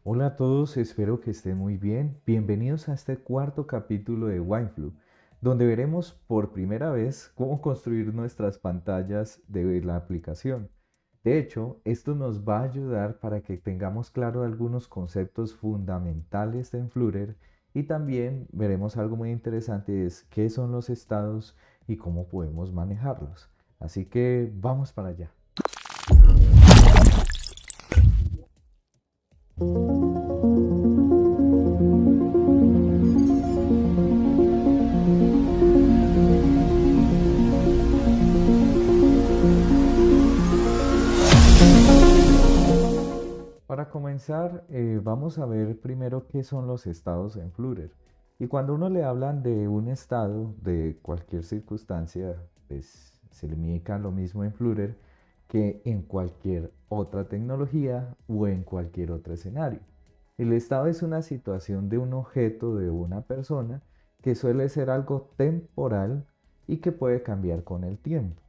Hola a todos, espero que estén muy bien. Bienvenidos a este cuarto capítulo de WineFlu, donde veremos por primera vez cómo construir nuestras pantallas de la aplicación. De hecho, esto nos va a ayudar para que tengamos claro algunos conceptos fundamentales de Flutter y también veremos algo muy interesante, es qué son los estados y cómo podemos manejarlos. Así que vamos para allá. Para comenzar, vamos a ver primero qué son los estados en Flutter. Y cuando uno le hablan de un estado de cualquier circunstancia, pues se le indica lo mismo en Flutter que en cualquier otra tecnología o en cualquier otro escenario. El estado es una situación de un objeto, de una persona, que suele ser algo temporal y que puede cambiar con el tiempo.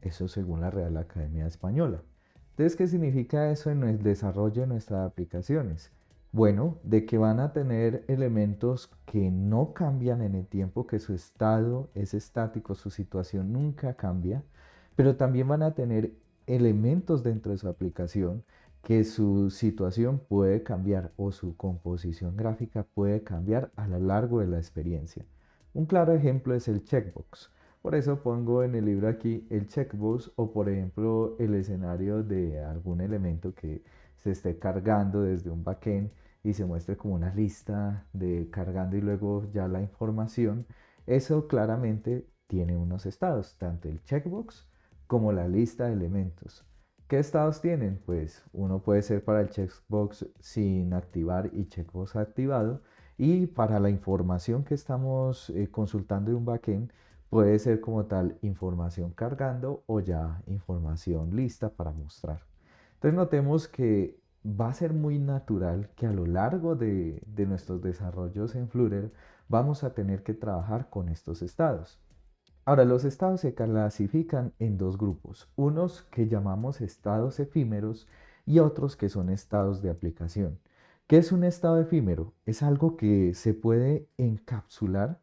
Eso según la Real Academia Española. Entonces, ¿qué significa eso en el desarrollo de nuestras aplicaciones? Bueno, de que van a tener elementos que no cambian en el tiempo, que su estado es estático, su situación nunca cambia, pero también van a tener elementos dentro de su aplicación que su situación puede cambiar o su composición gráfica puede cambiar a lo largo de la experiencia. Un claro ejemplo es el checkbox. Por eso pongo en el libro aquí el checkbox o por ejemplo el escenario de algún elemento que se esté cargando desde un backend y se muestre como una lista de cargando y luego ya la información. Eso claramente tiene unos estados, tanto el checkbox como la lista de elementos. ¿Qué estados tienen? Pues uno puede ser para el checkbox sin activar y checkbox activado, y para la información que estamos consultando de un backend puede ser como tal información cargando o ya información lista para mostrar. Entonces notemos que va a ser muy natural que a lo largo de nuestros desarrollos en Flutter vamos a tener que trabajar con estos estados. Ahora, los estados se clasifican en dos grupos, unos que llamamos estados efímeros y otros que son estados de aplicación. ¿Qué es un estado efímero? Es algo que se puede encapsular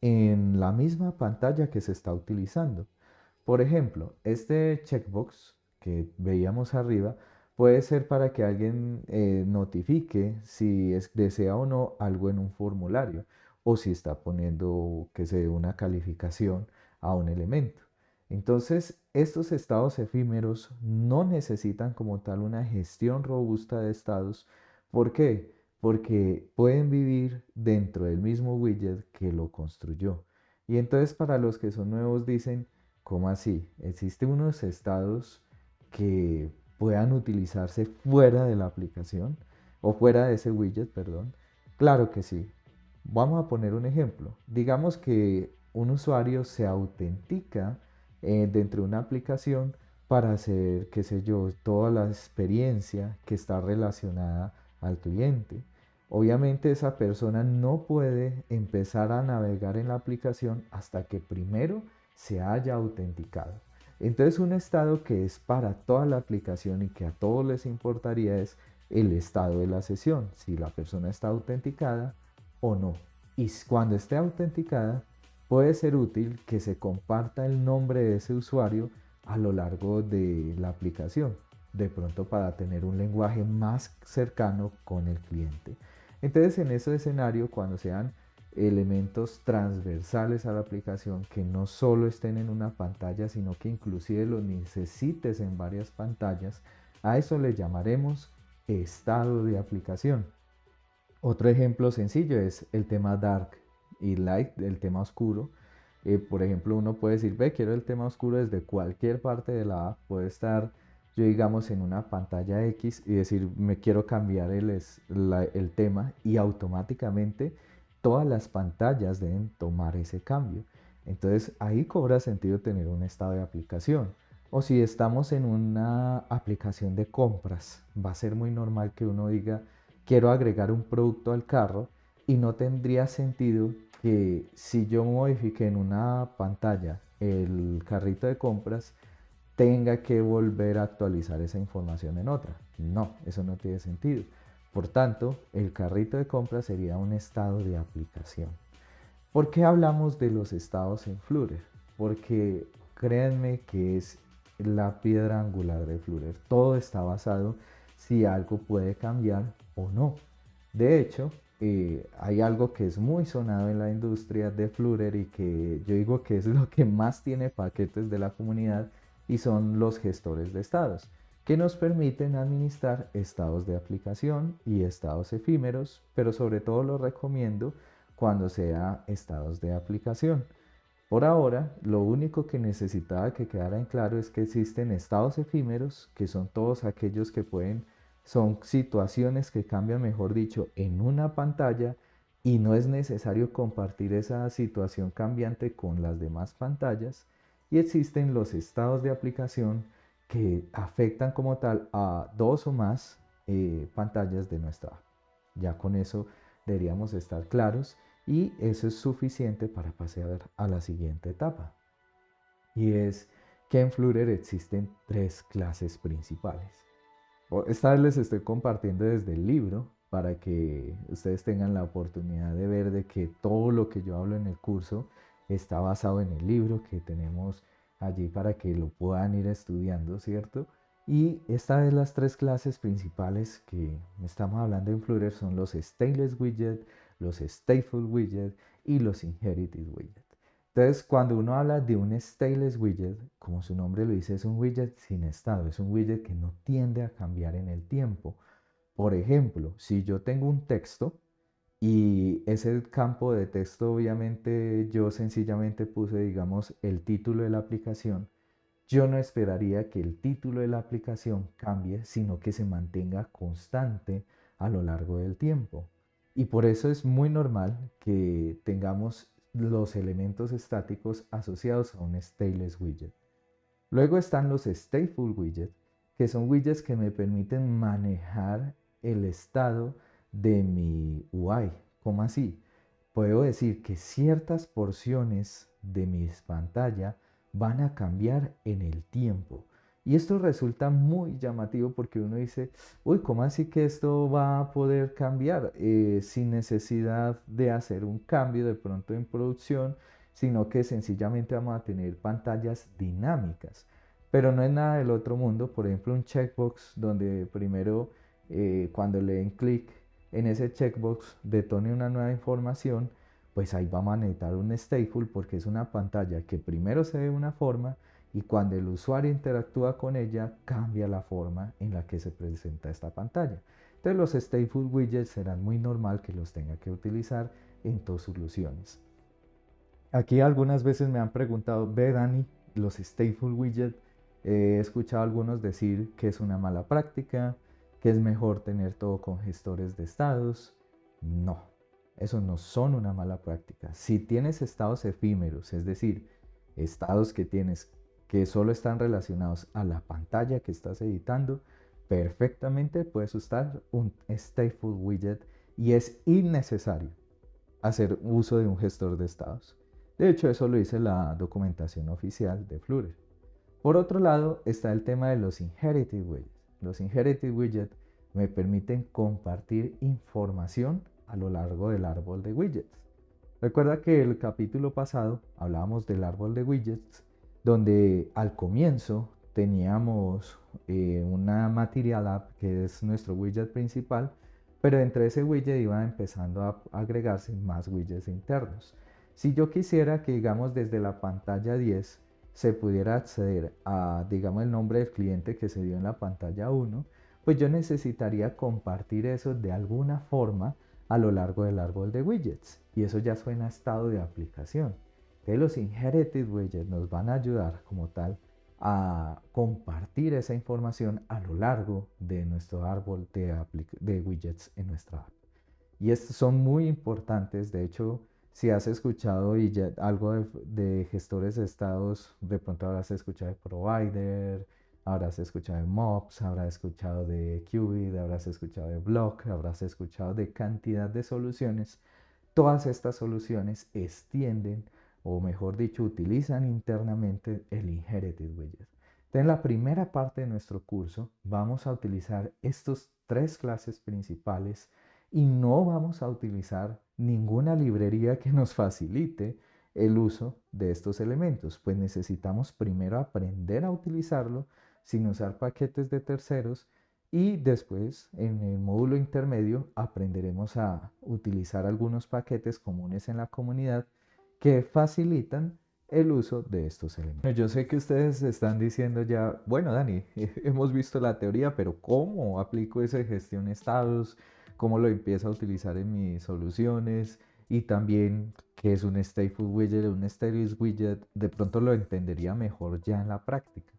en la misma pantalla que se está utilizando. Por ejemplo, este checkbox que veíamos arriba puede ser para que alguien notifique si desea o no algo en un formulario o si está poniendo que se dé una calificación a un elemento. Entonces, estos estados efímeros no necesitan como tal una gestión robusta de estados. ¿Por qué? Porque pueden vivir dentro del mismo widget que lo construyó. Y entonces para los que son nuevos dicen, ¿cómo así? ¿Existen unos estados que puedan utilizarse fuera de la aplicación o fuera de ese widget, perdón? Claro que sí. Vamos a poner un ejemplo. Digamos que un usuario se autentica dentro de una aplicación para hacer, qué sé yo, toda la experiencia que está relacionada al cliente. Obviamente esa persona no puede empezar a navegar en la aplicación hasta que primero se haya autenticado. Entonces un estado que es para toda la aplicación y que a todos les importaría es el estado de la sesión, si la persona está autenticada o no. Y cuando esté autenticada, puede ser útil que se comparta el nombre de ese usuario a lo largo de la aplicación, de pronto para tener un lenguaje más cercano con el cliente. Entonces en ese escenario, cuando sean elementos transversales a la aplicación que no solo estén en una pantalla, sino que inclusive los necesites en varias pantallas, a eso le llamaremos estado de aplicación. Otro ejemplo sencillo es el tema dark y light, el tema oscuro. Por ejemplo, uno puede decir, ve, quiero el tema oscuro desde cualquier parte de la app. Puede estar, yo digamos, en una pantalla X y decir, me quiero cambiar el tema y automáticamente todas las pantallas deben tomar ese cambio. Entonces ahí cobra sentido tener un estado de aplicación. O si estamos en una aplicación de compras, va a ser muy normal que uno diga, quiero agregar un producto al carro y no tendría sentido que si yo modifique en una pantalla el carrito de compras, tenga que volver a actualizar esa información en otra. No, eso no tiene sentido. Por tanto, el carrito de compra sería un estado de aplicación. ¿Por qué hablamos de los estados en Flutter? Porque créanme que es la piedra angular de Flutter. Todo está basado si algo puede cambiar o no. De hecho, hay algo que es muy sonado en la industria de Flutter y que yo digo que es lo que más tiene paquetes de la comunidad y son los gestores de estados, que nos permiten administrar estados de aplicación y estados efímeros, pero sobre todo lo recomiendo cuando sea estados de aplicación. Por ahora, lo único que necesitaba que quedara en claro es que existen estados efímeros, que son todos aquellos que son situaciones que cambian, mejor dicho, en una pantalla y no es necesario compartir esa situación cambiante con las demás pantallas. Y existen los estados de aplicación que afectan como tal a dos o más pantallas de nuestra app. Ya con eso deberíamos estar claros y eso es suficiente para pasar a la siguiente etapa. Y es que en Flutter existen tres clases principales. Esta vez les estoy compartiendo desde el libro para que ustedes tengan la oportunidad de ver de que todo lo que yo hablo en el curso está basado en el libro que tenemos allí para que lo puedan ir estudiando, ¿cierto? Y esta vez las tres clases principales que estamos hablando en Flutter son los stateless widget, los stateful widget y los inherited widget. Entonces, cuando uno habla de un stateless widget, como su nombre lo dice, es un widget sin estado, es un widget que no tiende a cambiar en el tiempo. Por ejemplo, si yo tengo un texto y ese campo de texto, obviamente yo sencillamente puse, digamos, el título de la aplicación, yo no esperaría que el título de la aplicación cambie, sino que se mantenga constante a lo largo del tiempo. Y por eso es muy normal que tengamos los elementos estáticos asociados a un stateless widget. Luego están los stateful widgets, que son widgets que me permiten manejar el estado de mi UI. ¿Cómo así? Puedo decir que ciertas porciones de mi pantalla van a cambiar en el tiempo. Y esto resulta muy llamativo porque uno dice, uy, ¿cómo así que esto va a poder cambiar sin necesidad de hacer un cambio de pronto en producción, sino que sencillamente vamos a tener pantallas dinámicas? Pero no es nada del otro mundo. Por ejemplo, un checkbox donde primero cuando le den clic en ese checkbox detone una nueva información, pues ahí vamos a necesitar un stateful porque es una pantalla que primero se ve de una forma y cuando el usuario interactúa con ella cambia la forma en la que se presenta esta pantalla. Entonces los stateful widgets serán muy normal que los tenga que utilizar en tus soluciones. Aquí algunas veces me han preguntado, ve Dani, los stateful widgets, he escuchado a algunos decir que es una mala práctica, que es mejor tener todo con gestores de estados. No, esos no son una mala práctica. Si tienes estados efímeros, es decir, estados que tienes que solo están relacionados a la pantalla que estás editando, perfectamente puedes usar un stateful widget y es innecesario hacer uso de un gestor de estados. De hecho, eso lo dice la documentación oficial de Flutter. Por otro lado, está el tema de los inherited widgets. Los inherited widgets me permiten compartir información a lo largo del árbol de widgets. Recuerda que el capítulo pasado hablábamos del árbol de widgets, donde al comienzo teníamos una Material App, que es nuestro widget principal, pero entre ese widget iban empezando a agregarse más widgets internos. Si yo quisiera que, digamos, desde la pantalla 10 se pudiera acceder a, digamos, el nombre del cliente que se dio en la pantalla 1, pues yo necesitaría compartir eso de alguna forma a lo largo del árbol de widgets. Y eso ya suena a estado de aplicación. Entonces los inherited widgets nos van a ayudar como tal a compartir esa información a lo largo de nuestro árbol de widgets en nuestra app. Y estos son muy importantes. De hecho, si has escuchado algo de gestores de estados, de pronto habrás escuchado de Provider, habrás escuchado de Mops, habrás escuchado de Qubit, habrás escuchado de Block, habrás escuchado de cantidad de soluciones. Todas estas soluciones extienden, o mejor dicho, utilizan internamente el inherited widget. En la primera parte de nuestro curso vamos a utilizar estos tres clases principales y no vamos a utilizar ninguna librería que nos facilite el uso de estos elementos, pues necesitamos primero aprender a utilizarlo sin usar paquetes de terceros y después en el módulo intermedio aprenderemos a utilizar algunos paquetes comunes en la comunidad que facilitan el uso de estos elementos. Bueno, yo sé que ustedes están diciendo ya, bueno, Dani, hemos visto la teoría, pero ¿cómo aplico esa gestión estados? ¿Cómo lo empiezo a utilizar en mis soluciones? Y también qué es un stateful widget, un status widget, de pronto lo entendería mejor ya en la práctica.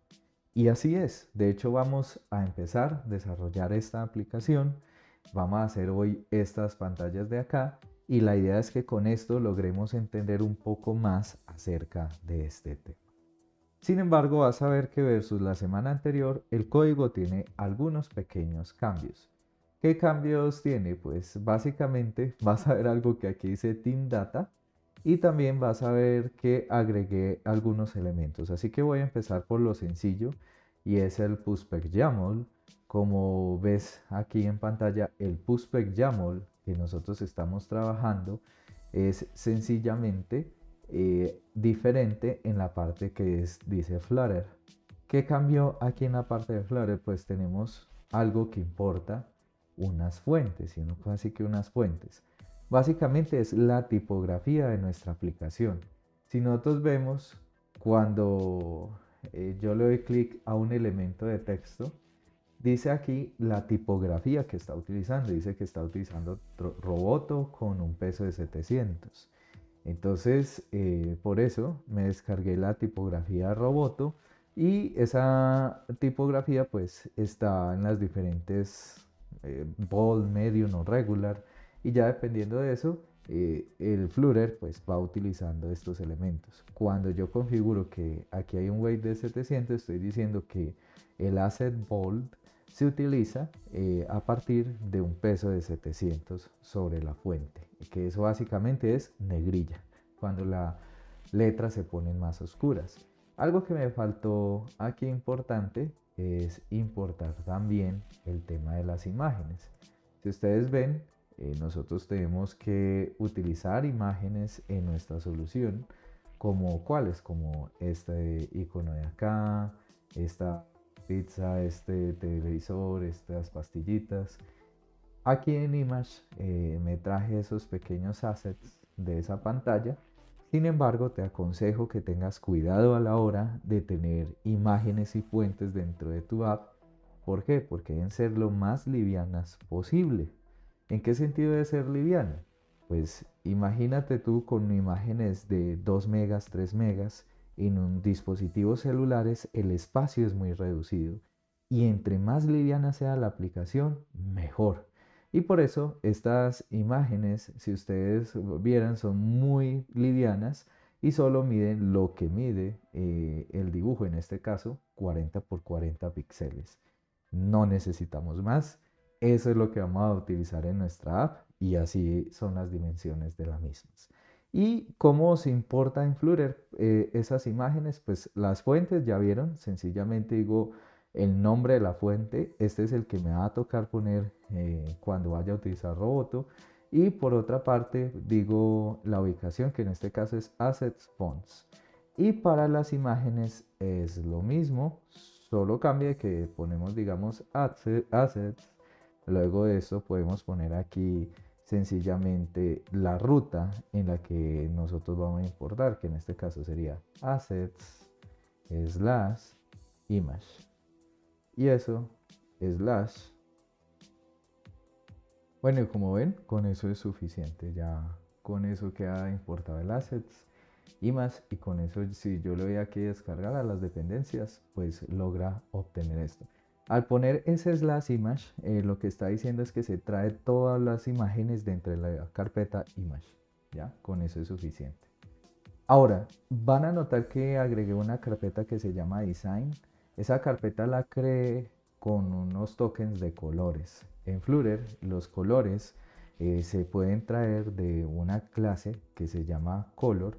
Y así es, de hecho vamos a empezar a desarrollar esta aplicación, vamos a hacer hoy estas pantallas de acá y la idea es que con esto logremos entender un poco más acerca de este tema. Sin embargo, vas a ver que versus la semana anterior, el código tiene algunos pequeños cambios. ¿Qué cambios tiene? Pues básicamente vas a ver algo que aquí dice Team Data y también vas a ver que agregué algunos elementos. Así que voy a empezar por lo sencillo y es el pushback YAML. Como ves aquí en pantalla, el pushback YAML que nosotros estamos trabajando es sencillamente diferente en la parte que dice Flutter. ¿Qué cambió aquí en la parte de Flutter? Pues tenemos algo que importa, unas fuentes, y no así que unas fuentes. Básicamente es la tipografía de nuestra aplicación. Si nosotros vemos cuando yo le doy clic a un elemento de texto, dice aquí la tipografía que está utilizando. Dice que está utilizando Roboto con un peso de 700. Entonces, por eso me descargué la tipografía Roboto y esa tipografía pues está en las diferentes bold, medium o regular y ya dependiendo de eso el Flutter pues va utilizando estos elementos. Cuando yo configuro que aquí hay un weight de 700 estoy diciendo que el asset bold se utiliza a partir de un peso de 700 sobre la fuente, que eso básicamente es negrilla, cuando las letras se ponen más oscuras. Algo que me faltó aquí importante es importar también el tema de las imágenes. Si ustedes ven, nosotros tenemos que utilizar imágenes en nuestra solución, como cuáles, como este icono de acá, esta pizza, este televisor, estas pastillitas. Aquí en Image me traje esos pequeños assets de esa pantalla. Sin embargo, te aconsejo que tengas cuidado a la hora de tener imágenes y fuentes dentro de tu app. ¿Por qué? Porque deben ser lo más livianas posible. ¿En qué sentido debe ser liviana? Pues imagínate tú con imágenes de 2 megas, 3 megas. En un dispositivo celulares el espacio es muy reducido y entre más liviana sea la aplicación, mejor. Y por eso estas imágenes, si ustedes vieran, son muy livianas y solo miden lo que mide el dibujo, en este caso 40 por 40 píxeles. No necesitamos más. Eso es lo que vamos a utilizar en nuestra app y así son las dimensiones de las mismas. ¿Y cómo se importa en Flutter esas imágenes? Pues las fuentes ya vieron, sencillamente digo el nombre de la fuente, este es el que me va a tocar poner cuando vaya a utilizar Roboto. Y por otra parte digo la ubicación, que en este caso es Assets Fonts. Y para las imágenes es lo mismo, solo cambia que ponemos digamos Assets. Luego de eso podemos poner aquí sencillamente la ruta en la que nosotros vamos a importar, que en este caso sería assets slash image. Y eso slash. Bueno, y como ven, con eso es suficiente. Ya con eso queda importado el assets image y con eso si yo le doy aquí descargar a las dependencias, pues logra obtener esto. Al poner ese slash image, lo que está diciendo es que se trae todas las imágenes dentro de la carpeta image. Ya, con eso es suficiente. Ahora, van a notar que agregué una carpeta que se llama design. Esa carpeta la creé con unos tokens de colores. En Flutter, los colores se pueden traer de una clase que se llama color.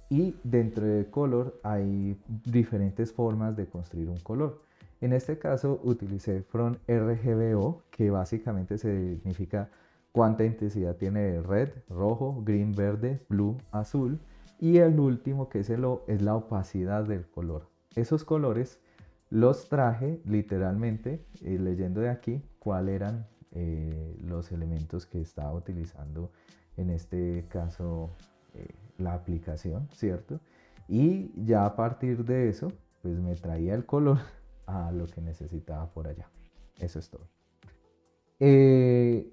Y dentro de color hay diferentes formas de construir un color. En este caso utilicé from RGBO, que básicamente significa cuánta intensidad tiene de red, rojo, green, verde, blue, azul. Y el último, que es el O, es la opacidad del color. Esos colores los traje literalmente, leyendo de aquí cuáles eran los elementos que estaba utilizando en este caso la aplicación, ¿cierto? Y ya a partir de eso, pues me traía el color a lo que necesitaba por allá. Eso es todo. Eh,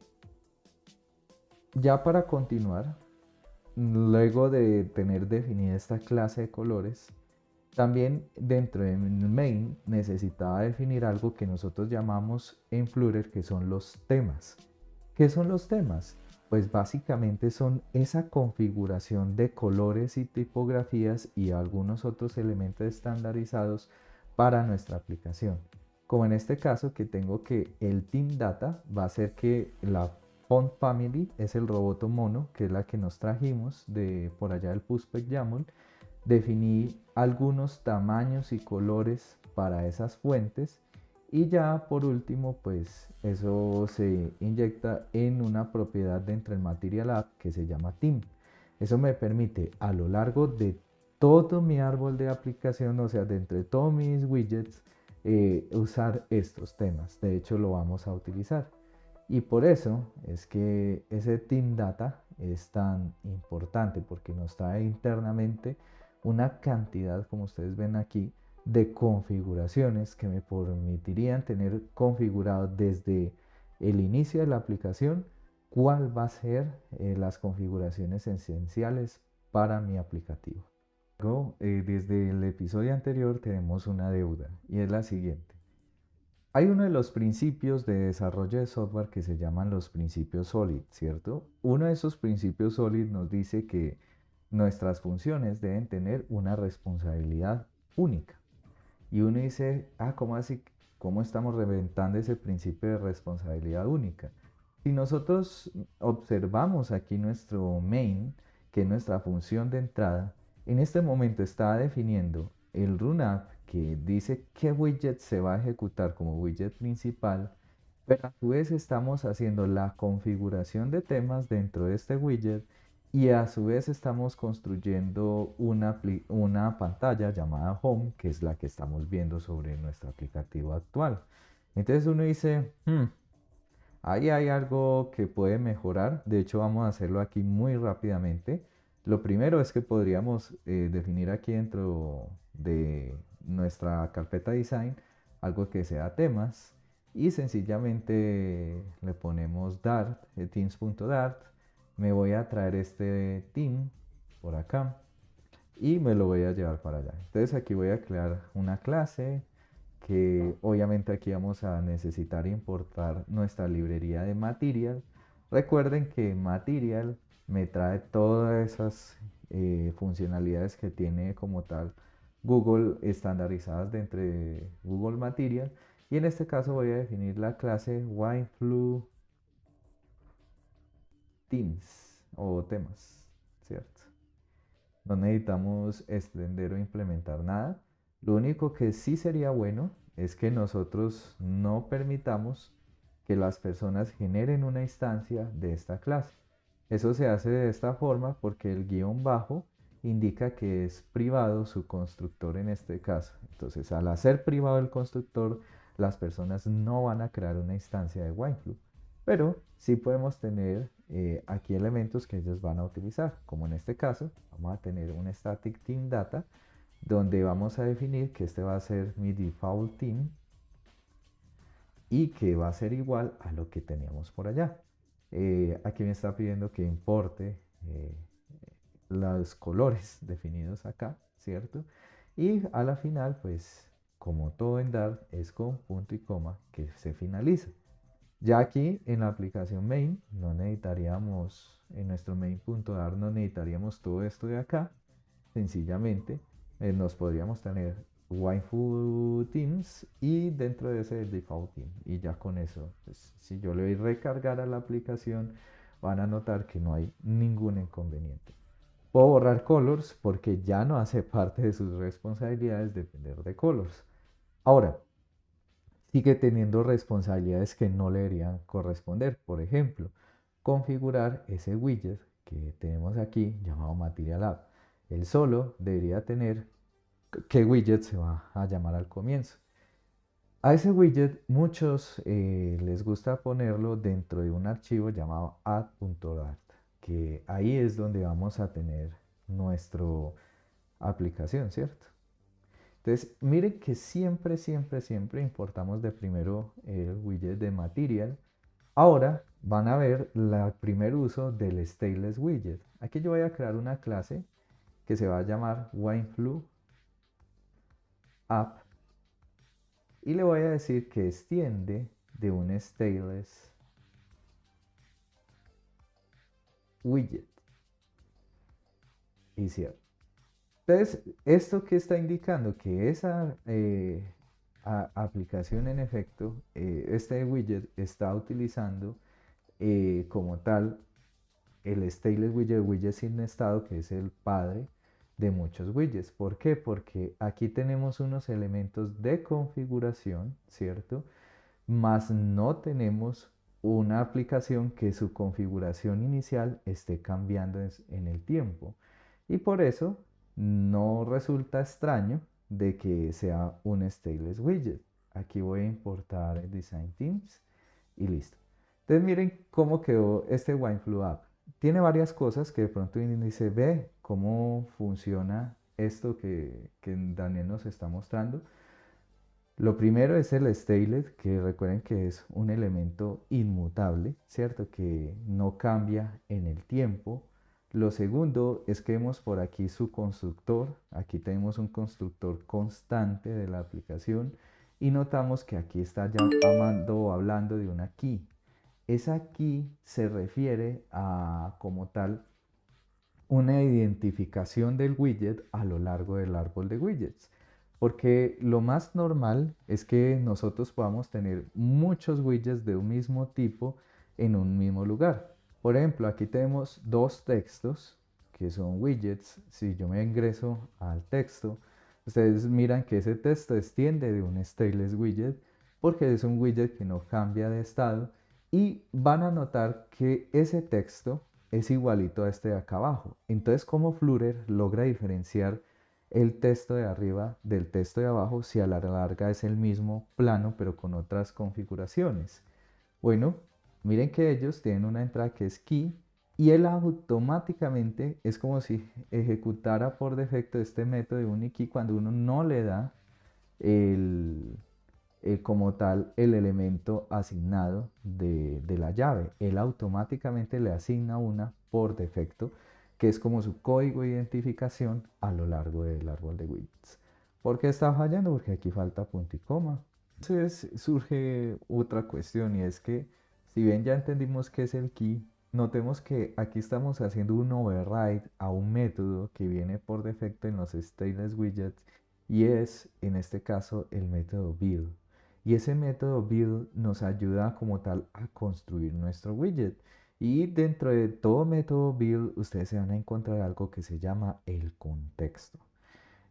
ya para continuar, luego de tener definida esta clase de colores, también dentro de main necesitaba definir algo que nosotros llamamos en Flutter, que son los temas. ¿Qué son los temas? Pues básicamente son esa configuración de colores y tipografías y algunos otros elementos estandarizados para nuestra aplicación. Como en este caso que tengo que el team data va a ser que la font family es el roboto mono, que es la que nos trajimos de por allá del Puspec YAML. Definí algunos tamaños y colores para esas fuentes y ya por último pues eso se inyecta en una propiedad dentro del Material App que se llama Theme. Eso me permite a lo largo de todo mi árbol de aplicación, o sea, dentro de todos mis widgets, usar estos temas. De hecho lo vamos a utilizar. Y por eso es que ese Team Data es tan importante porque nos trae internamente una cantidad, como ustedes ven aquí, de configuraciones que me permitirían tener configurado desde el inicio de la aplicación cuál va a ser las configuraciones esenciales para mi aplicativo. Luego, desde el episodio anterior tenemos una deuda y es la siguiente. Hay uno de los principios de desarrollo de software que se llaman los principios SOLID, ¿cierto? Uno de esos principios SOLID nos dice que nuestras funciones deben tener una responsabilidad única. Y uno dice, ¿cómo así? ¿Cómo estamos reventando ese principio de responsabilidad única? Si nosotros observamos aquí nuestro main, que es nuestra función de entrada, en este momento está definiendo el run app que dice qué widget se va a ejecutar como widget principal, pero a su vez estamos haciendo la configuración de temas dentro de este widget y a su vez estamos construyendo una pantalla llamada Home, que es la que estamos viendo sobre nuestro aplicativo actual. Entonces uno dice, ahí hay algo que puede mejorar. De hecho, vamos a hacerlo aquí muy rápidamente. Lo primero es que podríamos definir aquí dentro de nuestra carpeta design algo que sea temas y sencillamente le ponemos dart, themes.dart. Me voy a traer este theme por acá y me lo voy a llevar para allá. Entonces aquí voy a crear una clase que obviamente aquí vamos a necesitar importar nuestra librería de Material. Recuerden que Material me trae todas esas funcionalidades que tiene como tal Google estandarizadas dentro de Google Material. Y en este caso voy a definir la clase WineFlu Themes o temas, ¿cierto? No necesitamos extender o implementar nada. Lo único que sí sería bueno es que nosotros no permitamos que las personas generen una instancia de esta clase. Eso se hace de esta forma porque el guión bajo indica que es privado su constructor en este caso. Entonces, al hacer privado el constructor, las personas no van a crear una instancia de WineFlu. Pero sí podemos tener aquí elementos que ellos van a utilizar, como en este caso, vamos a tener un static team data, donde vamos a definir que este va a ser mi default team y que va a ser igual a lo que teníamos por allá. Aquí me está pidiendo que importe los colores definidos acá, ¿cierto? Y a la final, pues, como todo en Dart, es con punto y coma que se finaliza. Ya aquí en la aplicación main no necesitaríamos, en nuestro main.dart no necesitaríamos todo esto de acá. Sencillamente nos podríamos tener waifu teams y dentro de ese default team. Y ya con eso, pues, si yo le doy recargar a la aplicación, van a notar que no hay ningún inconveniente. Puedo borrar colors porque ya no hace parte de sus responsabilidades depender de colors. Ahora, sigue teniendo responsabilidades que no le deberían corresponder. Por ejemplo, configurar ese widget que tenemos aquí llamado Material App. Él solo debería tener qué widget se va a llamar al comienzo. A ese widget muchos les gusta ponerlo dentro de un archivo llamado add.dart, que ahí es donde vamos a tener nuestra aplicación, ¿cierto? Entonces, miren que siempre, siempre, siempre importamos de primero el widget de Material. Ahora van a ver el primer uso del stateless widget. Aquí yo voy a crear una clase que se va a llamar WineFlu App y le voy a decir que extiende de un stateless widget y cierro. Entonces, ¿esto qué está indicando? Que esa aplicación en efecto, este widget está utilizando como tal el stateless widget, widget sin estado, que es el padre de muchos widgets. ¿Por qué? Porque aquí tenemos unos elementos de configuración, ¿cierto? Más no tenemos una aplicación que su configuración inicial esté cambiando en el tiempo. Y por eso no resulta extraño de que sea un stateless widget. Aquí voy a importar el Design Themes y listo. Entonces miren cómo quedó este WineFlu App. Tiene varias cosas que de pronto dice, ve cómo funciona esto que Daniel nos está mostrando. Lo primero es el stateless, que recuerden que es un elemento inmutable, ¿cierto? Que no cambia en el tiempo. Lo segundo es que vemos por aquí su constructor. Aquí tenemos un constructor constante de la aplicación y notamos que aquí está llamando o hablando de una key. Esa key se refiere a, como tal, una identificación del widget a lo largo del árbol de widgets. Porque lo más normal es que nosotros podamos tener muchos widgets de un mismo tipo en un mismo lugar. Por ejemplo, aquí tenemos dos textos que son widgets. Si yo me ingreso al texto, ustedes miran que ese texto extiende de un stateless widget porque es un widget que no cambia de estado y van a notar que ese texto es igualito a este de acá abajo. Entonces, ¿cómo Flutter logra diferenciar el texto de arriba del texto de abajo si a la larga es el mismo plano pero con otras configuraciones? Bueno, miren que ellos tienen una entrada que es key y él automáticamente es como si ejecutara por defecto este método de uniKey cuando uno no le da el, como tal el elemento asignado de la llave. Él automáticamente le asigna una por defecto, que es como su código de identificación a lo largo del árbol de widgets. ¿Por qué está fallando? Porque aquí falta punto y coma. Entonces surge otra cuestión y es que si bien ya entendimos qué es el key, notemos que aquí estamos haciendo un override a un método que viene por defecto en los stateless widgets y es en este caso el método build. Y ese método build nos ayuda como tal a construir nuestro widget. Y dentro de todo método build ustedes se van a encontrar algo que se llama el contexto.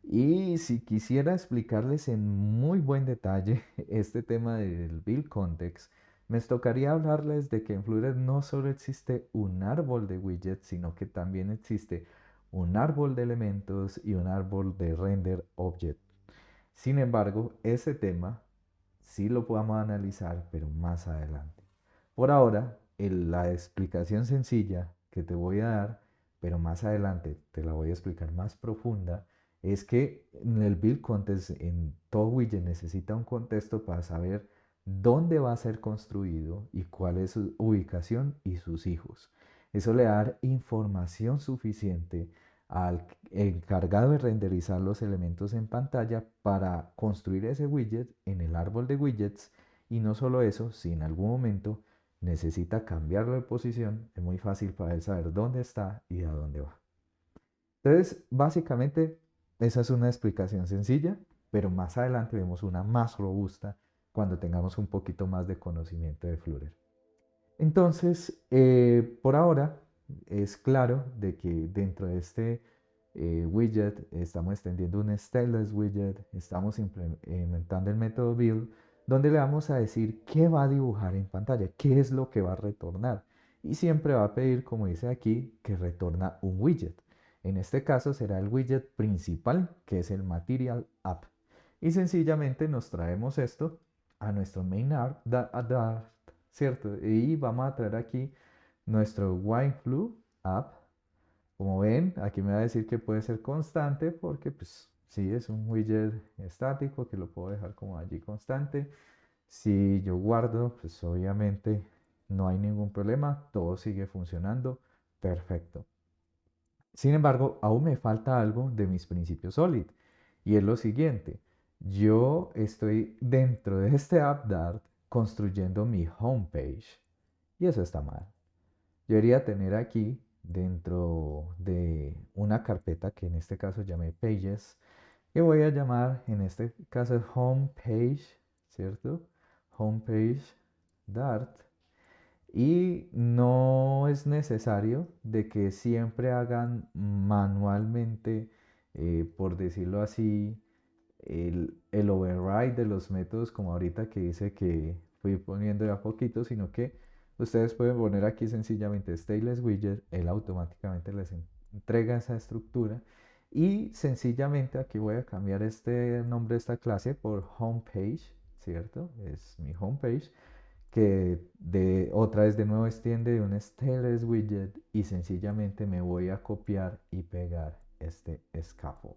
Y si quisiera explicarles en muy buen detalle este tema del build context, me tocaría hablarles de que en Flutter no solo existe un árbol de widgets, sino que también existe un árbol de elementos y un árbol de render object. Sin embargo, ese tema sí lo podamos analizar, pero más adelante. Por ahora, la explicación sencilla que te voy a dar, pero más adelante te la voy a explicar más profunda, es que en el build context, en todo widget necesita un contexto para saber dónde va a ser construido y cuál es su ubicación y sus hijos. Eso le da información suficiente al encargado de renderizar los elementos en pantalla para construir ese widget en el árbol de widgets. Y no solo eso, si en algún momento necesita cambiarlo de posición, es muy fácil para él saber dónde está y a dónde va. Entonces, básicamente, esa es una explicación sencilla, pero más adelante vemos una más robusta cuando tengamos un poquito más de conocimiento de Flutter. Entonces, por ahora es claro de que dentro de este widget estamos extendiendo un stateless widget, estamos implementando el método build, donde le vamos a decir qué va a dibujar en pantalla, qué es lo que va a retornar. Y siempre va a pedir, como dice aquí, que retorna un widget. En este caso será el widget principal, que es el Material App. Y sencillamente nos traemos esto a nuestro main art, ¿cierto? Y vamos a traer aquí nuestro WineFlu App. Como ven, aquí me va a decir que puede ser constante porque pues sí, es un widget estático que lo puedo dejar como allí constante. Si yo guardo, pues obviamente no hay ningún problema, todo sigue funcionando perfecto. Sin embargo, aún me falta algo de mis principios Solid y es lo siguiente. Yo estoy dentro de este AppDart construyendo mi homepage y eso está mal. Yo debería tener aquí dentro de una carpeta que en este caso llamé Pages y voy a llamar en este caso Homepage, ¿cierto? Homepage Dart. Y no es necesario de que siempre hagan manualmente, por decirlo así, el override de los métodos como ahorita que dice que fui poniendo de a poquito, sino que ustedes pueden poner aquí sencillamente stateless widget, él automáticamente les entrega esa estructura y sencillamente aquí voy a cambiar este nombre de esta clase por homepage, ¿cierto? Es mi homepage que de otra vez de nuevo extiende de un stateless widget y sencillamente me voy a copiar y pegar este scaffold.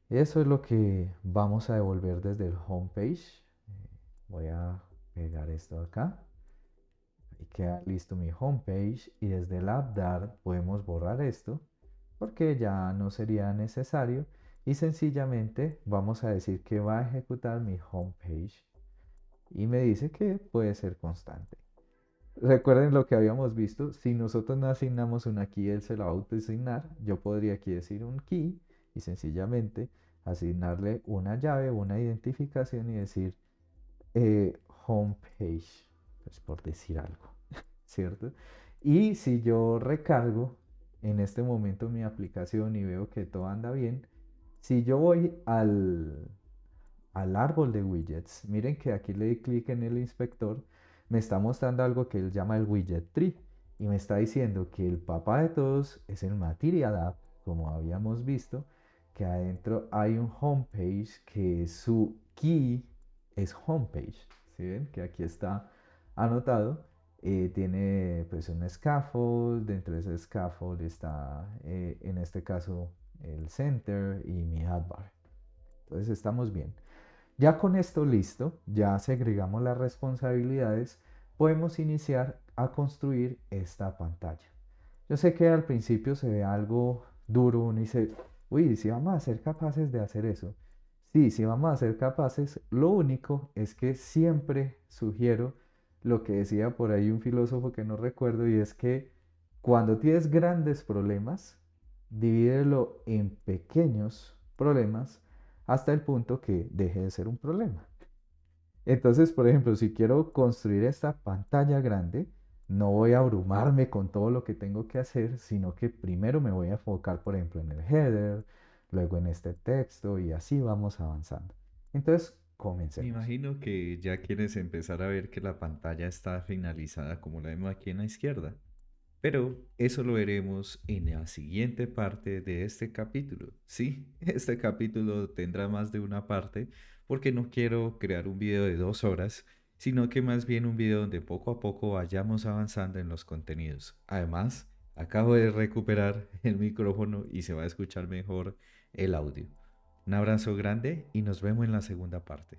Eso es lo que vamos a devolver desde el homepage. Voy a pegar esto acá y queda listo mi homepage y desde el AppDart podemos borrar esto porque ya no sería necesario y sencillamente vamos a decir que va a ejecutar mi homepage y me dice que puede ser constante. Recuerden lo que habíamos visto, si nosotros no asignamos una key, él se la va a autoasignar. Yo podría aquí decir un key y sencillamente asignarle una llave, una identificación y decir homepage, pues por decir algo, ¿cierto? Y si yo recargo en este momento mi aplicación y veo que todo anda bien, si yo voy al árbol de widgets, miren que aquí le di clic en el inspector, me está mostrando algo que él llama el widget tree y me está diciendo que el papá de todos es el Material App, como habíamos visto, que adentro hay un homepage que su key es homepage. ¿Sí ven? Que aquí está anotado. Tiene pues un scaffold, dentro de ese scaffold está en este caso el center y mi adbar. Entonces estamos bien. Ya con esto listo, ya segregamos las responsabilidades, podemos iniciar a construir esta pantalla. Yo sé que al principio se ve algo duro, uno dice, uy, si vamos a ser capaces de hacer eso. Sí, si vamos a ser capaces, lo único es que siempre sugiero lo que decía por ahí un filósofo que no recuerdo y es que cuando tienes grandes problemas, divídelo en pequeños problemas hasta el punto que deje de ser un problema. Entonces, por ejemplo, si quiero construir esta pantalla grande, no voy a abrumarme con todo lo que tengo que hacer, sino que primero me voy a enfocar, por ejemplo, en el header, luego en este texto y así vamos avanzando. Entonces, Me comencemos. imagino que ya quieres empezar a ver que la pantalla está finalizada como la vemos aquí en la izquierda. Pero eso lo veremos en la siguiente parte de este capítulo. Sí, este capítulo tendrá más de una parte porque no quiero crear un video de 2 horas, sino que más bien un video donde poco a poco vayamos avanzando en los contenidos. Además, acabo de recuperar el micrófono y se va a escuchar mejor el audio. Un abrazo grande y nos vemos en la segunda parte.